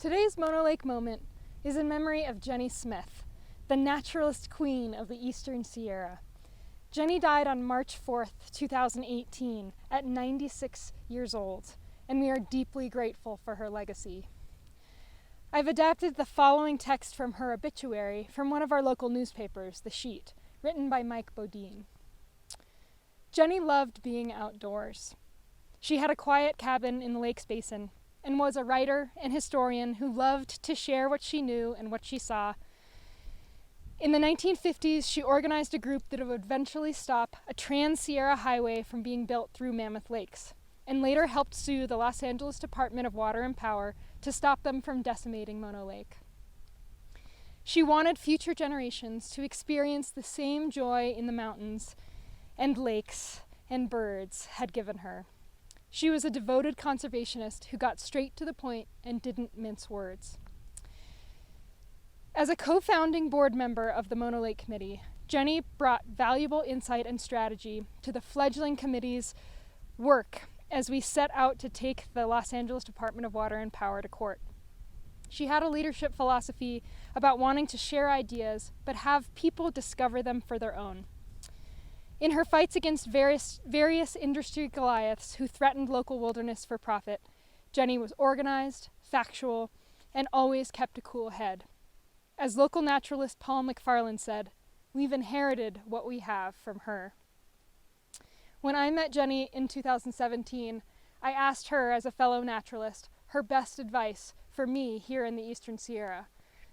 Today's Mono Lake moment is in memory of Genny Smith, the Naturalist Queen of the Eastern Sierra. Genny died on March 4th, 2018, at 96 years old, and we are deeply grateful for her legacy. I've adapted the following text from her obituary from one of our local newspapers, The Sheet, written by Mike Bodine. Genny loved being outdoors. She had a quiet cabin in the Great Basin and was a writer and historian who loved to share what she knew and what she saw. In the 1950s, she organized a group that would eventually stop a Trans-Sierra highway from being built through Mammoth Lakes, and later helped sue the Los Angeles Department of Water and Power to stop them from decimating Mono Lake. She wanted future generations to experience the same joy in the mountains and lakes and birds had given her. She was a devoted conservationist who got straight to the point and didn't mince words. As a co-founding board member of the Mono Lake Committee, Genny brought valuable insight and strategy to the fledgling committee's work as we set out to take the Los Angeles Department of Water and Power to court. She had a leadership philosophy about wanting to share ideas, but have people discover them for their own. In her fights against various industry Goliaths who threatened local wilderness for profit, Genny was organized, factual, and always kept a cool head. As local naturalist Paul McFarland said, "We've inherited what we have from her." When I met Genny in 2017, I asked her, as a fellow naturalist, her best advice for me here in the Eastern Sierra.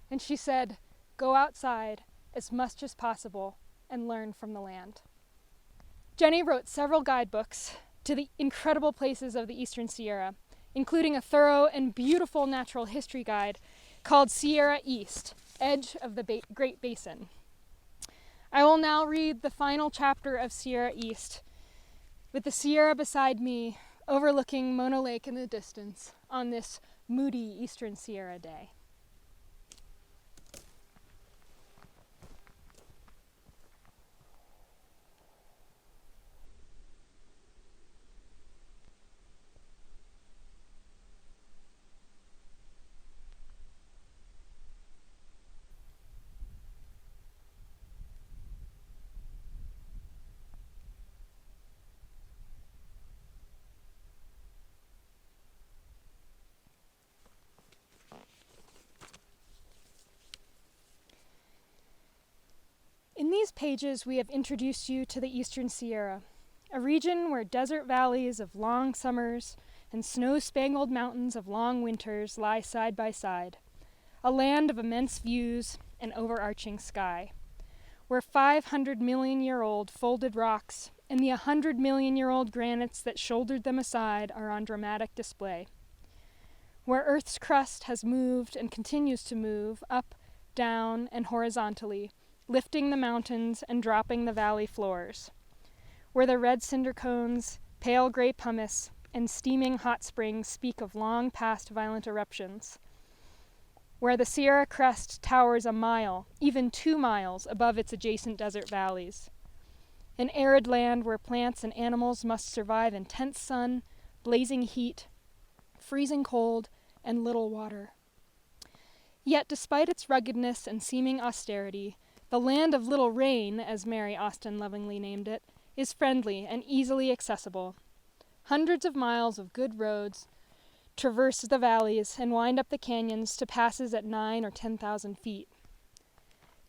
And she said, "Go outside as much as possible and learn from the land." Genny wrote several guidebooks to the incredible places of the Eastern Sierra, including a thorough and beautiful natural history guide called Sierra East, Edge of the Great Basin. I will now read the final chapter of Sierra East, with the Sierra beside me, overlooking Mono Lake in the distance on this moody Eastern Sierra day. In these pages, we have introduced you to the Eastern Sierra, a region where desert valleys of long summers and snow-spangled mountains of long winters lie side by side, a land of immense views and overarching sky, where 500-million-year-old folded rocks and the 100-million-year-old granites that shouldered them aside are on dramatic display, where Earth's crust has moved and continues to move up, down, and horizontally, lifting the mountains and dropping the valley floors, where the red cinder cones, pale gray pumice, and steaming hot springs speak of long past violent eruptions, where the Sierra crest towers a mile, even 2 miles, above its adjacent desert valleys, an arid land where plants and animals must survive intense sun, blazing heat, freezing cold, and little water. Yet despite its ruggedness and seeming austerity, the land of little rain, as Mary Austin lovingly named it, is friendly and easily accessible. Hundreds of miles of good roads traverse the valleys and wind up the canyons to passes at 9,000 or 10,000 feet.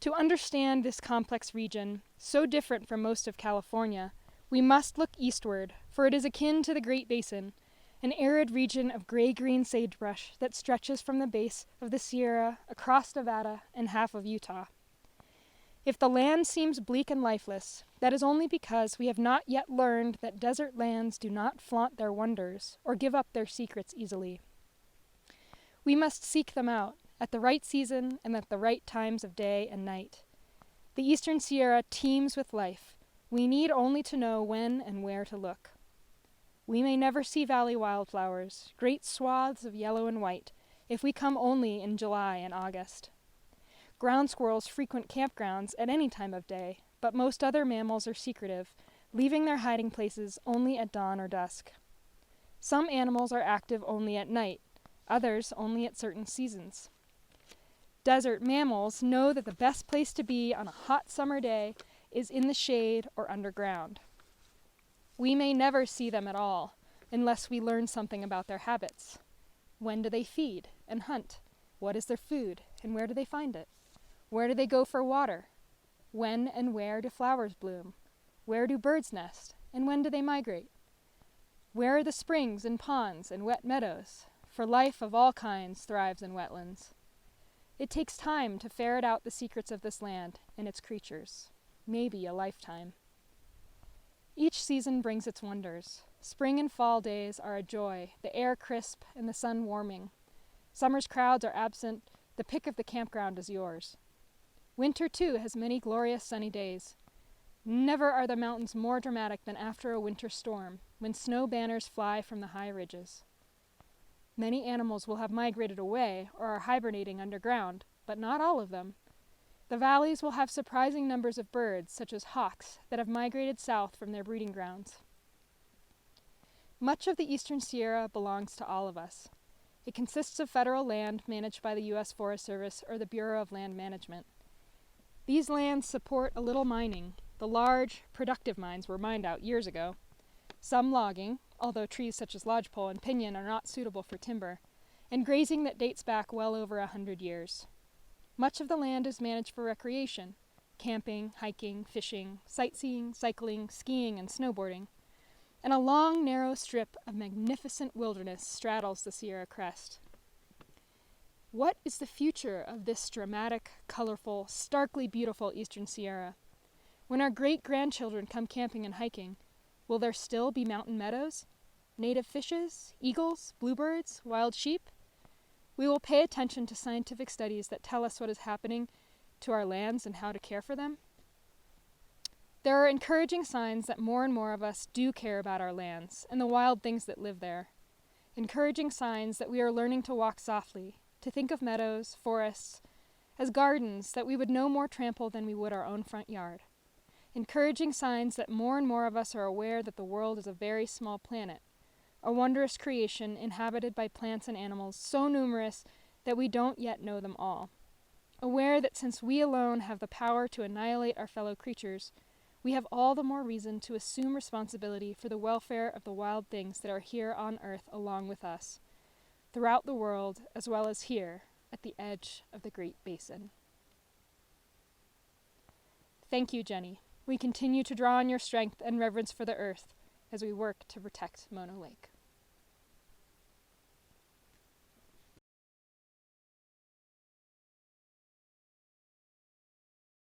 To understand this complex region, so different from most of California, we must look eastward, for it is akin to the Great Basin, an arid region of gray-green sagebrush that stretches from the base of the Sierra across Nevada and half of Utah. If the land seems bleak and lifeless, that is only because we have not yet learned that desert lands do not flaunt their wonders or give up their secrets easily. We must seek them out at the right season and at the right times of day and night. The Eastern Sierra teems with life. We need only to know when and where to look. We may never see valley wildflowers, great swaths of yellow and white, if we come only in July and August. Ground squirrels frequent campgrounds at any time of day, but most other mammals are secretive, leaving their hiding places only at dawn or dusk. Some animals are active only at night, others only at certain seasons. Desert mammals know that the best place to be on a hot summer day is in the shade or underground. We may never see them at all unless we learn something about their habits. When do they feed and hunt? What is their food and where do they find it? Where do they go for water? When and where do flowers bloom? Where do birds nest and when do they migrate? Where are the springs and ponds and wet meadows? For life of all kinds thrives in wetlands. It takes time to ferret out the secrets of this land and its creatures, maybe a lifetime. Each season brings its wonders. Spring and fall days are a joy, the air crisp and the sun warming. Summer's crowds are absent, the pick of the campground is yours. Winter, too, has many glorious sunny days. Never are the mountains more dramatic than after a winter storm, when snow banners fly from the high ridges. Many animals will have migrated away or are hibernating underground, but not all of them. The valleys will have surprising numbers of birds, such as hawks, that have migrated south from their breeding grounds. Much of the Eastern Sierra belongs to all of us. It consists of federal land managed by the U.S. Forest Service or the Bureau of Land Management. These lands support a little mining. The large, productive mines were mined out years ago. Some logging, although trees such as lodgepole and pinyon are not suitable for timber, and grazing that dates back well over 100 years. Much of the land is managed for recreation, camping, hiking, fishing, sightseeing, cycling, skiing, and snowboarding, and a long, narrow strip of magnificent wilderness straddles the Sierra crest. What is the future of this dramatic, colorful, starkly beautiful Eastern Sierra? When our great-grandchildren come camping and hiking, will there still be mountain meadows, native fishes, eagles, bluebirds, wild sheep? We will pay attention to scientific studies that tell us what is happening to our lands and how to care for them. There are encouraging signs that more and more of us do care about our lands and the wild things that live there. Encouraging signs that we are learning to walk softly, to think of meadows, forests, as gardens that we would no more trample than we would our own front yard. Encouraging signs that more and more of us are aware that the world is a very small planet, a wondrous creation inhabited by plants and animals so numerous that we don't yet know them all. Aware that since we alone have the power to annihilate our fellow creatures, we have all the more reason to assume responsibility for the welfare of the wild things that are here on earth along with us, throughout the world as well as here at the edge of the Great Basin. Thank you, Genny. We continue to draw on your strength and reverence for the earth as we work to protect Mono Lake.